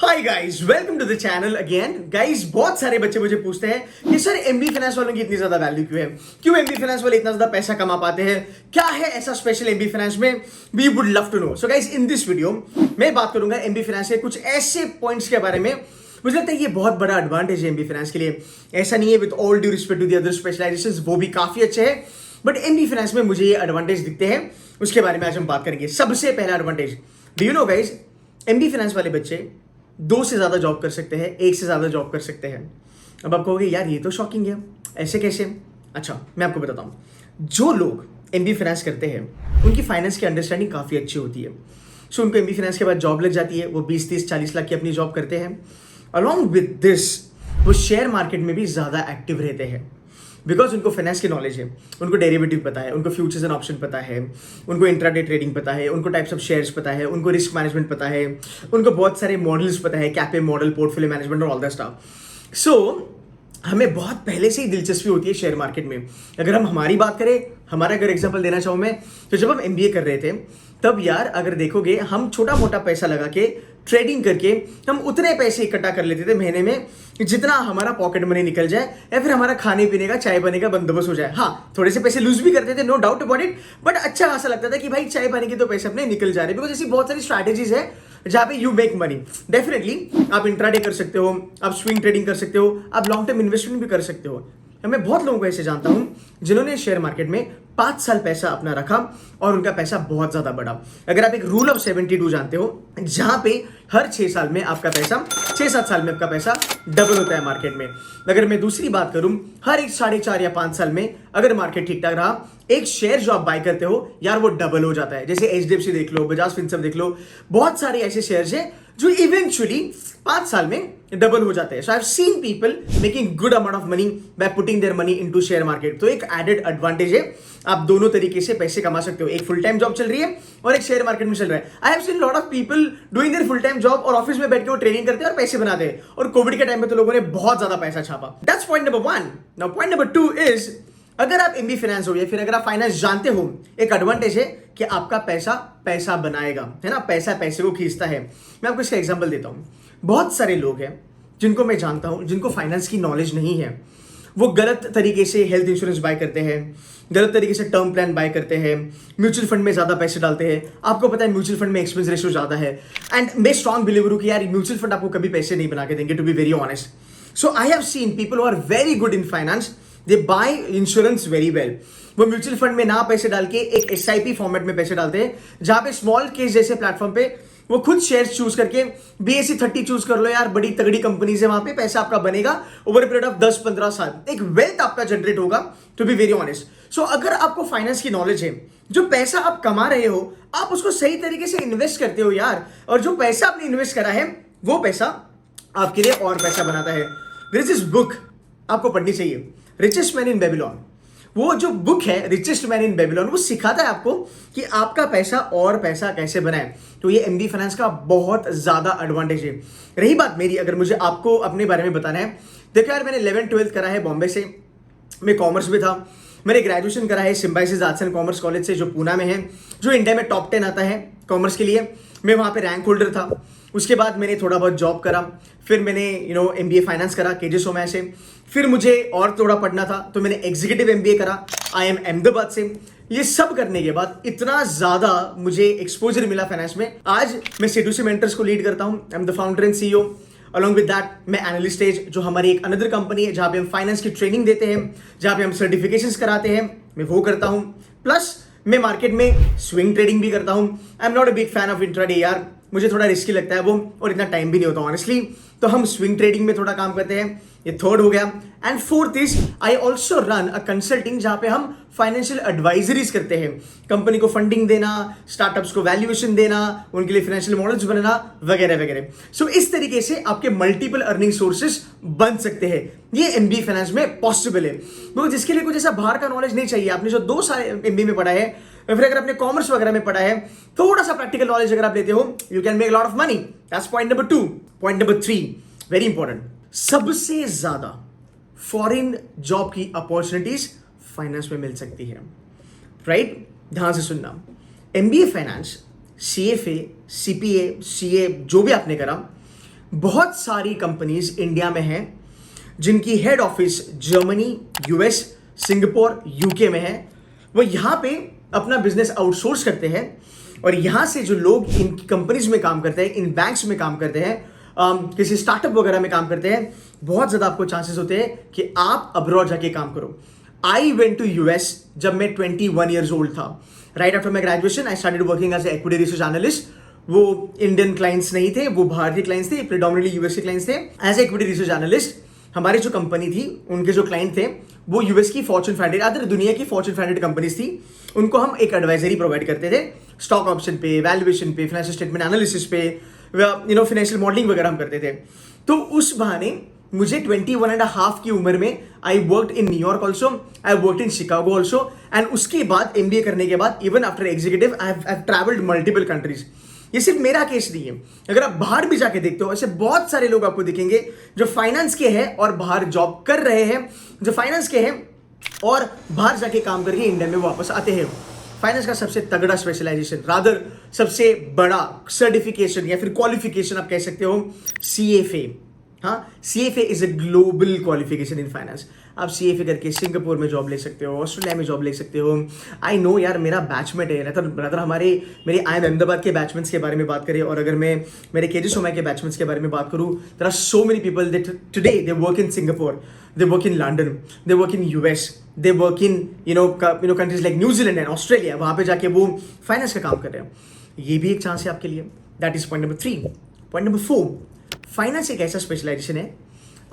Hi guys, welcome to the channel again. Guys, बहुत सारे बच्चे मुझे पूछते हैं कि सर एमबी फाइनेंस वालों की इतनी ज्यादा वैल्यू क्यों है, क्यों एमबी फाइनेंस वाले इतना ज्यादा पैसा कमा पाते हैं, क्या है ऐसा स्पेशल एमबी फाइनेंस में। We would love to know. So guys, in this video मैं बात करूंगा एमबी फाइनेंस के कुछ ऐसे पॉइंट्स के बारे में। मुझे लगता है ये बहुत बड़ा एडवांटेज है एमबी फाइनेंस के लिए। ऐसा नहीं है, with all due respect to the other specialisations, वो भी काफी अच्छे हैं, बट एमबी फाइनेंस में मुझे ये एडवांटेज दिखते हैं, उसके बारे में आज हम बात करेंगे। सबसे पहला advantage, do you know guys, MB finance वाले बच्चे 2 से ज्यादा जॉब कर सकते हैं, 1 से ज्यादा जॉब कर सकते हैं। अब आप कहोगे यार ये तो शॉकिंग है, ऐसे कैसे? अच्छा, मैं आपको बताता हूं। जो लोग एमबी फाइनेंस करते हैं उनकी फाइनेंस की अंडरस्टैंडिंग काफी अच्छी होती है। सो उनको एमबी फाइनेंस के बाद जॉब लग जाती है, वो 20, 30, 40 लाख की अपनी जॉब करते हैं। अलॉन्ग विद दिस वो शेयर मार्केट में भी ज्यादा एक्टिव रहते हैं, बिकॉज उनको फाइनेंस की नॉलेज है, उनको डेरिवेटिव पता है, उनको फ्यूचर्स एंड ऑप्शन पता है, उनको इंट्राडे ट्रेडिंग पता है, उनको टाइप्स ऑफ शेयर्स पता है, उनको रिस्क मैनेजमेंट पता है, उनको बहुत सारे मॉडल्स पता है, कैपे मॉडल, पोर्टफोलियो मैनेजमेंट और ऑल दैट स्टफ। सो हमें बहुत पहले से ही दिलचस्पी होती है शेयर मार्केट में। अगर हम हमारी बात करें, हमारा अगर एग्जांपल देना चाहूँ मैं, तो जब हम एमबीए कर रहे थे तब यार अगर देखोगे, हम छोटा मोटा पैसा लगा के ट्रेडिंग करके हम उतने पैसे इकट्ठा कर लेते थे महीने में जितना हमारा पॉकेट मनी निकल जाए या फिर हमारा खाने पीने का, चाय पानी का बंदोबस्त हो जाए। हाँ, थोड़े से पैसे लूज भी करते थे, no doubt about it, but अच्छा खासा लगता था कि भाई चाय पानी के तो पैसे अपने निकल जा रहे हैं। बिकॉज ऐसी बहुत सारी स्ट्रैटेजीज है जहां पे यू मेक मनी। डेफिनेटली आप इंट्राडे कर सकते हो, आप स्विंग ट्रेडिंग कर सकते हो, आप लॉन्ग टर्म इन्वेस्टमेंट भी कर सकते हो। मैं बहुत लोगों को ऐसे जानता हूं जिन्होंने शेयर मार्केट में 5 साल पैसा अपना रखा और उनका पैसा बहुत ज्यादा बढ़ा। अगर आप एक रूल ऑफ 72 जानते हो, जहां पे हर 6 साल में आपका पैसा, 6-7 साल में आपका पैसा डबल होता है मार्केट में। अगर मैं दूसरी बात करूं, हर एक 4.5 या 5 साल में अगर मार्केट ठीक ठाक रहा, एक शेयर जो आप बाय करते हो यार वो डबल हो जाता है। जैसे एचडीएफसी देख लो, बजाज फिनसर्व देख लो, बहुत सारे ऐसे शेयर्स हैं जो इवेंचुअली 5 साल में डबल हो जाते हैं। So I have seen people making good amount of money by putting their money into share market. तो एक एडेड एडवांटेज है, आप दोनों तरीके से पैसे कमा सकते हो। एक फुल टाइम जॉब चल रही है और एक शेयर मार्केट में चल रहा है। आई have seen lot of people doing there full time job और ऑफिस में बैठ के वो ट्रेडिंग करते हैं और पैसे बनाते हैं। और कोविड के टाइम में तो लोगों ने बहुत ज्यादा पैसा छापा। That's point number 1। Now point number 2 is, अगर आप एमबी फाइनेंस हो या फिर अगर आप फाइनेंस जानते हो, एक एडवांटेज है कि आपका पैसा पैसा बनाएगा, है ना। पैसा पैसे को खींचता है। मैं आपको इसका एग्जांपल देता हूं। बहुत सारे लोग हैं जिनको मैं जानता हूं, जिनको फाइनेंस की नॉलेज नहीं है, वो गलत तरीके से हेल्थ इंश्योरेंस बाय करते हैं, गलत तरीके से टर्म प्लान बाय करते हैं, म्यूचुअल फंड में ज्यादा पैसे डालते हैं। आपको पता है म्यूचुअल फंड में एक्सपेंस रेशियो ज्यादा है, एंड मैं स्ट्रॉन्ग बिलीवर हूं कि यार म्यूचुअल फंड आपको कभी पैसे नहीं बना के देंगे, to be very honest. So I have seen people who are very good in finance, they buy insurance very well. वो म्यूचुअल फंड में ना पैसे डाल के एक एसआईपी फॉर्मेट में पैसे डालते हैं, जहां पे स्मॉल केस जैसे प्लेटफॉर्म पे वो खुद शेयर्स चूज करके बीएसई 30 चूज कर लो यार, बड़ी तगड़ी कंपनीज है, वहां पे पैसा आपका बनेगा ओवर पीरियड ऑफ 10-15 साल। एक वेल्थ आपका जनरेट होगा, टू बी वेरी ऑनेस्ट। सो अगर आपको फाइनेंस की नॉलेज है, जो पैसा आप कमा रहे हो आप उसको सही तरीके से इन्वेस्ट करते हो यार, और जो पैसा आपने इन्वेस्ट करा है वो पैसा आपके लिए और पैसा बनाता है। देयर इज दिस बुक, आपको पढ़नी चाहिए, रिचेस्ट मैन इन बेबीलोन। वो जो बुक है रिचेस्ट मैन इन बेबीलोन, वो सिखाता है आपको कि आपका पैसा और पैसा कैसे बनाए। तो ये एमबी फाइनेंस का बहुत ज्यादा एडवांटेज है। रही बात मेरी, अगर मुझे आपको अपने बारे में बताना है, देखो यार, मैंने 11th-12th करा है बॉम्बे से, मैं कॉमर्स में था। मैंने ग्रेजुएशन करा है Symbiosis arts and commerce college से, जो पूना में है, जो इंडिया में टॉप 10 आता है कॉमर्स के लिए। मैं वहाँ पे रैंक होल्डर था। उसके बाद मैंने थोड़ा बहुत जॉब करा, फिर मैंने एमबीए फाइनेंस करा केजे सोमैया से। फिर मुझे और थोड़ा पढ़ना था तो मैंने एग्जीक्यूटिव एमबीए करा IIM अहमदाबाद से। ये सब करने के बाद इतना ज्यादा मुझे एक्सपोजर मिला फाइनेंस में। आज मैं C2C मेंटर्स को लीड करता हूँ। I am the founder and CEO। Along with that मैं एनालिस्ट एज, जो हमारी एक अनदर कंपनी है जहां पे हम फाइनेंस की ट्रेनिंग देते हैं, जहां पे हम सर्टिफिकेशंस कराते हैं, मैं वो करता हूं। प्लस मैं मार्केट में स्विंग ट्रेडिंग भी करता हूं। I am not a big fan of intraday यार, मुझे थोड़ा रिस्की लगता है वो, और इतना टाइम भी नहीं होता ऑनेस्टली। तो हम स्विंग ट्रेडिंग में थोड़ा काम करते हैं। ये 3rd हो गया। And 4th is, I also run a consulting, जहां पे हम फाइनेंशियल एडवाइजरीज करते हैं, कंपनी को फंडिंग देना, स्टार्टअप्स को वैल्यूएशन देना, उनके लिए फाइनेंशियल मॉडल्स बनाना, वगैरह वगैरह। सो इस तरीके से आपके मल्टीपल अर्निंग सोर्सेस बन सकते हैं। ये एमबी फाइनेंस में पॉसिबल है, क्योंकि जिसके लिए कुछ ऐसा बाहर का नॉलेज नहीं चाहिए। आपने जो 2 साल एमबी में पढ़ा है, फिर अगर आपने कॉमर्स वगैरह में पढ़ा है, थोड़ा सा प्रैक्टिकल नॉलेज अगर आप लेते हो, you can make lot of money. That's point number 2। Point number 3, very important, सबसे ज्यादा फॉरेन जॉब की अपॉर्चुनिटीज फाइनेंस में मिल सकती है, राइट? ध्यान से सुनना। MBA finance, CFA, CPA, CA जो भी आपने करा, बहुत सारी कंपनीज इंडिया में हैं जिनकी head office Germany, US, Singapore, UK में है। वो यहाँ पे अपना बिजनेस आउटसोर्स करते हैं और यहाँ से जो लोग इन कंपनीज में काम करते हैं, इन बैंक्स में काम करते हैं, किसी स्टार्टअप वगैरह में काम करते हैं, बहुत ज़्यादा आपको चांसेस होते हैं कि आप अब्रॉड जाके काम करो। आई वेंट टू यूएस जब मैं 21 ईयर्स ओल्ड था। Right after my graduation I started working as equity research analyst. वो इंडियन क्लाइंट्स नहीं थे, वो भारतीय क्लाइंट्स थे, प्रिडोमिनेटली यूएस के क्लाइंट्स थे। एज इक्विटी रिसर्च एनालिस्ट हमारी जो कंपनी थी, उनके जो क्लाइंट थे वो यूएस की फॉर्च्यून 500 अदर दुनिया की फॉर्च्यून 500 कंपनीज थी। उनको हम एक एडवाइजरी प्रोवाइड करते थे, स्टॉक ऑप्शन पे, वैल्यूएशन पे, फाइनेंशियल स्टेटमेंट एनालिसिस पे, फाइनेंशियल मॉडलिंग वगैरह हम करते थे। तो उस बहाने मुझे 21.5 की उम्र में I worked in New York also, I worked in Chicago also, and उसके बाद एमबीए करने के बाद even after executive I have travelled multiple countries. ये सिर्फ मेरा केस नहीं है, अगर आप बाहर भी जाके देखते हो ऐसे बहुत सारे लोग आपको दिखेंगे जो फाइनेंस के हैं और बाहर जॉब कर रहे हैं, जो फाइनेंस के हैं और बाहर जाके काम करके इंडिया में वापस आते हैं। फाइनेंस का सबसे तगड़ा स्पेशलाइजेशन, रादर सबसे बड़ा सर्टिफिकेशन या फिर क्वालिफिकेशन आप कह सकते हो, CFA। हाँ, CFA is a global qualification in finance. आप CFA करके सिंगापुर में जॉब ले सकते हो, ऑस्ट्रेलिया में जॉब ले सकते हो। आई नो यार, मेरा बैचमेट है, रादर मेरे IIM अहमदाबाद के बैचमेंट्स के बारे में बात करें और अगर मैं मेरे KG सोमा के बैचमेंट्स के बारे में बात करूँ, there are so many people that today they work in Singapore, they work in London, they work in US, they work in countries like New Zealand and Australia। वहाँ पे जाके वो फाइनेंस का काम कर रहे हैं। ये भी एक चांस है आपके लिए। That is point number 3। Point number 4, finance एक ऐसा स्पेशलाइजेशन है,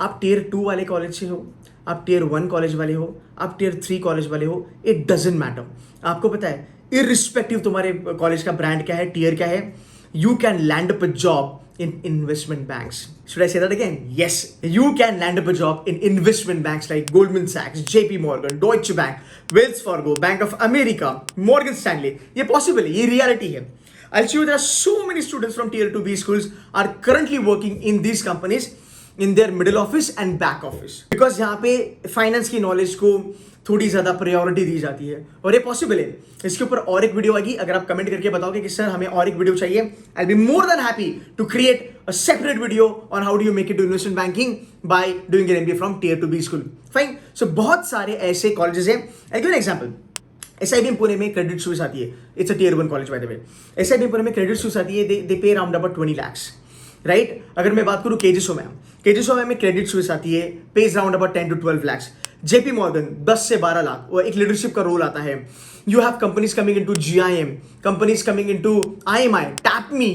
आप Tier 2 वाले कॉलेज से हो, आप Tier 1 कॉलेज वाले हो, आप Tier 3 कॉलेज वाले हो, इट डजेंट मैटर। आपको पता है, इररिस्पेक्टिव तुम्हारे कॉलेज का ब्रांड क्या है, टीयर क्या है, you can land up a job in investment banks. Should I say that again? Yes, you can land up a job in investment banks like Goldman Sachs, JP Morgan, Deutsche Bank, Wells Fargo, Bank of America, Morgan Stanley. ये possible है, ये reality है। I'll show you there are so many students from Tier 2B schools are currently working in these companies in their middle office and back office, because यहाँ पे finance की knowledge को थोड़ी ज़्यादा प्रायोरिटी दी जाती है और ये पॉसिबल है। इसके ऊपर और एक वीडियो आएगी, अगर आप कमेंट करके बताओगे कि सर हमें और एक वीडियो चाहिए, I be more than happy to create a separate video on how do you make it to investment banking by doing an MBA from Tier 2B school. Fine, so बहुत सारे ऐसे colleges हैं। I give an example, SIBM Pune में Credit Suisse आती है, it's a Tier 1 college by the way. SIBM Pune में Credit Suisse आती है, दे पे अराउंड अबाउट 20 lakhs, राइट। अगर मैं बात करूँ KG सोमा में क्रेडिट स्विस आती है, page around about 10 to 12 lakhs। JP Morgan 10 से 12 लाख, वो एक लीडरशिप का रोल आता है। You have companies coming into GIM, companies coming into IMI, TAPME,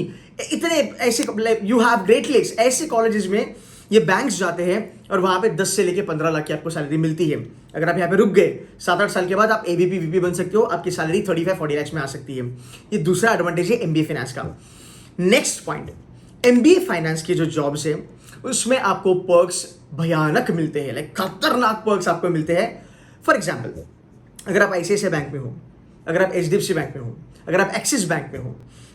इतने ऐसे, यू हैव ग्रेट लेक्स, ऐसे कॉलेजेस में ये बैंक्स जाते हैं और वहां पे 10 से लेके 15 लाख की आपको सैलरी मिलती है। अगर आप यहाँ पे रुक गए 7-8 साल के बाद आप AVP VP बन सकते हो, आपकी सैलरी 35-40 लाख में आ सकती है। ये दूसरा एडवांटेज है MBA फाइनेंस का। नेक्स्ट पॉइंट, MBA फाइनेंस की जो जॉब्स है उसमें आपको पर्क्स भयानक मिलते हैं, लाइक खतरनाक पर्क्स आपको मिलते हैं। फॉर एग्जाम्पल, अगर आप ICICI बैंक में हो, अगर आप HDFC बैंक में हो, अगर आप एक्सिस बैंक में हो,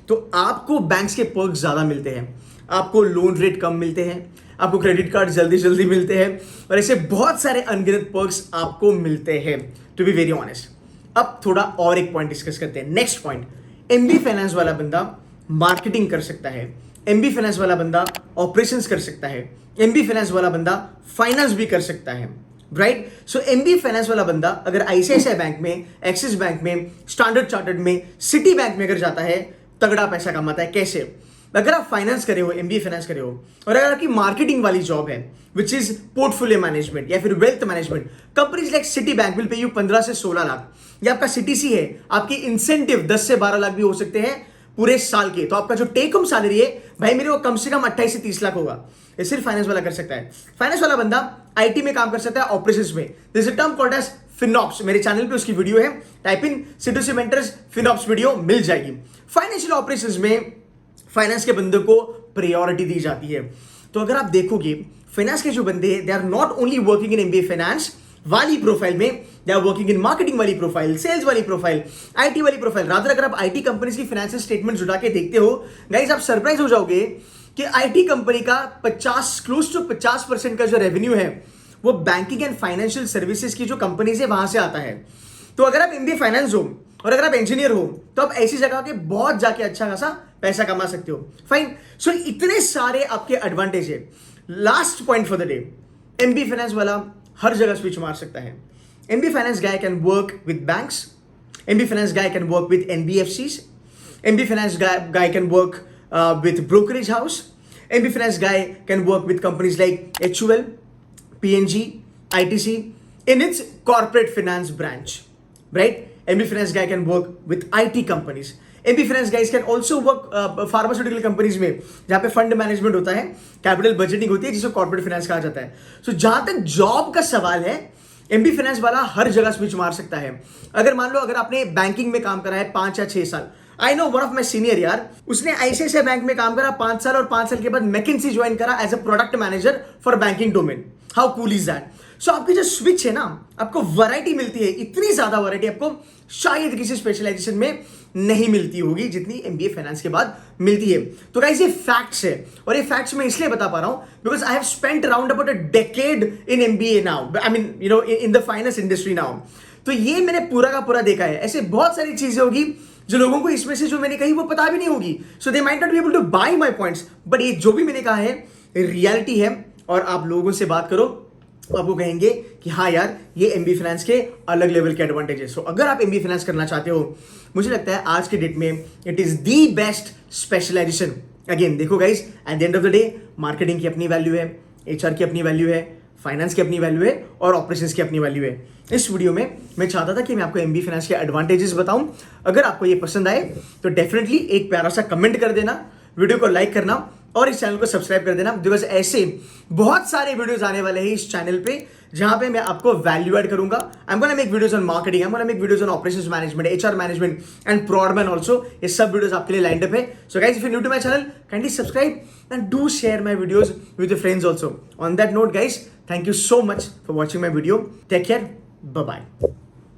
तो आपको बैंक्स के पर्क्स ज़्यादा मिलते हैं। आपको लोन रेट कम मिलते हैं, आपको क्रेडिट कार्ड जल्दी जल्दी मिलते हैं और ऐसे बहुत सारे अनगिनत पर्क्स आपको मिलते हैं, टू बी वेरी ऑनेस्ट। अब थोड़ा और एक पॉइंट डिस्कस करते हैं। नेक्स्ट पॉइंट, MBA फाइनेंस वाला बंदा मार्केटिंग कर सकता है, MBA फाइनेंस वाला बंदा ऑपरेशंस कर सकता है, MBA फाइनेंस वाला बंदा फाइनेंस भी कर सकता है, राइट। सो MBA फाइनेंस वाला बंदा अगर ICICI बैंक में, एक्सिस बैंक में, स्टैंडर्ड चार्टर्ड में, सिटी बैंक में अगर जाता है, तगड़ा पैसा कमाता है। कैसे? अगर आप फाइनेंस करे हो, MBA फाइनेंस करे हो और अगर आपकी मार्केटिंग वाली जॉब है विच इज पोर्टफोलियो मैनेजमेंट या फिर wealth management, companies like city bank will pay you 15 से 16 लाख, या आपका CTC है, आपकी इंसेंटिव 10 से 12 लाख भी हो सकते हैं पूरे साल के। तो आपका जो टेक होम सैलरी है भाई मेरे वो कम से कम 28 से 30 लाख होगा। ये सिर्फ फाइनेंस वाला कर सकता है। फाइनेंस वाला बंदा IT में काम कर सकता है, ऑपरेशंस में। This is term called as FinOps। मेरे चैनल पे उसकी वीडियो है, type in C2C mentors FinOps video मिल जाएगी। फाइनेंशियल ऑपरेशंस में फाइनेंस के बंदे को प्रायोरिटी दी जाती है। तो अगर आप देखोगे फाइनेंस के जो बंदे हैं, they are not only working in MBA finance वाली प्रोफाइल में, they are working in marketing वाली प्रोफाइल, सेल्स वाली प्रोफाइल, IT वाली प्रोफाइल। रादर अगर आप IT कंपनीज की फाइनेंशियल स्टेटमेंट जुटा के देखते हो गाइस, आप सरप्राइज हो जाओगे कि IT कंपनी का 50 to 50% का जो रेवेन्यू है वो बैंकिंग एंड फाइनेंशियल सर्विसेज की जो कंपनीज है वहां से आता है। तो अगर आप MBA फाइनेंस हो और अगर आप इंजीनियर हो तो आप ऐसी जगह के बहुत जाके अच्छा खासा पैसा कमा सकते हो। फाइन, सो इतने सारे आपके एडवांटेज है। Last point for the day, MB finance वाला हर जगह स्विच मार सकता है। MB finance guy can work with banks, MB finance guy can work with NBFCs, MB finance guy can work with brokerage house. MB Finance guy can work with companies like HUL, PNG, ITC in its corporate finance branch, right? MB Finance guy can work with IT companies. MB Finance guys can also work pharmaceutical companies में जहाँ पे fund management होता है, capital budgeting होती है, जिसको corporate finance कहा जाता है। सो जहां तक जॉब का सवाल है, एमबी फाइनेंस वाला हर जगह स्विच मार सकता है। अगर मान लो अगर आपने बैंकिंग में काम करा है 5 या 6 साल, I know one of my senior यार, उसने आईसीआईसीआई बैंक में काम करा 5 साल और 5 साल के बाद मैकिन्सी ज्वाइन करा as a product manager for banking domain. How cool is that? So आपकी जो स्विच है ना, आपको वैरायटी मिलती है, इतनी ज्यादा वैरायटी आपको शायद किसी स्पेशलाइजेशन में नहीं मिलती होगी जितनी एमबीए फाइनेंस के बाद मिलती है। तो गाइस ये फैक्ट्स है, और ये फैक्ट्स मैं इसलिए बता पा रहा हूं because I have spent around about a decade in MBA now, I mean you know in the finance industry now. तो ये मैंने पूरा का पूरा देखा है। ऐसे बहुत सारी चीजें होगी जो लोगों को इसमें से जो मैंने कही वो पता भी नहीं होगी, so they might not be able to buy my points, but ये जो भी मैंने कहा है रियलिटी है। और आप लोगों से बात करो तो आपको कहेंगे कि हाँ यार ये एमबी फाइनेंस के अलग लेवल के एडवांटेज है। सो अगर आप एमबी फाइनेंस करना चाहते हो, मुझे लगता है आज के डेट में it is the best specialisation. Again देखो guys, at the end of the day marketing की अपनी वैल्यू है, एचआर की अपनी वैल्यू है, फाइनेंस की अपनी वैल्यू है, और ऑपरेशंस की अपनी वैल्यू है। इस वीडियो में मैं चाहता था कि मैं आपको एमबी फाइनेंस के एडवांटेजेस बताऊं। अगर आपको ये पसंद आए तो डेफिनेटली एक प्यारा सा कमेंट कर देना, वीडियो को लाइक करना और इस चैनल को सब्सक्राइब कर देना, बिकॉज ऐसे बहुत सारे वीडियोस आने वाले हैं इस चैनल पे जहां पे मैं आपको वैल्यू ऐड करूंगा। I am gonna make videos on marketing, I am gonna make videos on operations management, HR management and प्रॉडमैन आल्सो। ये सब वीडियोस आपके लिए लाइंड अप है। So guys, if you new to my channel, kindly subscribe and do share my videos with your friends also. On that note guys, thank you so much for watching my video. Take care. Bye-bye.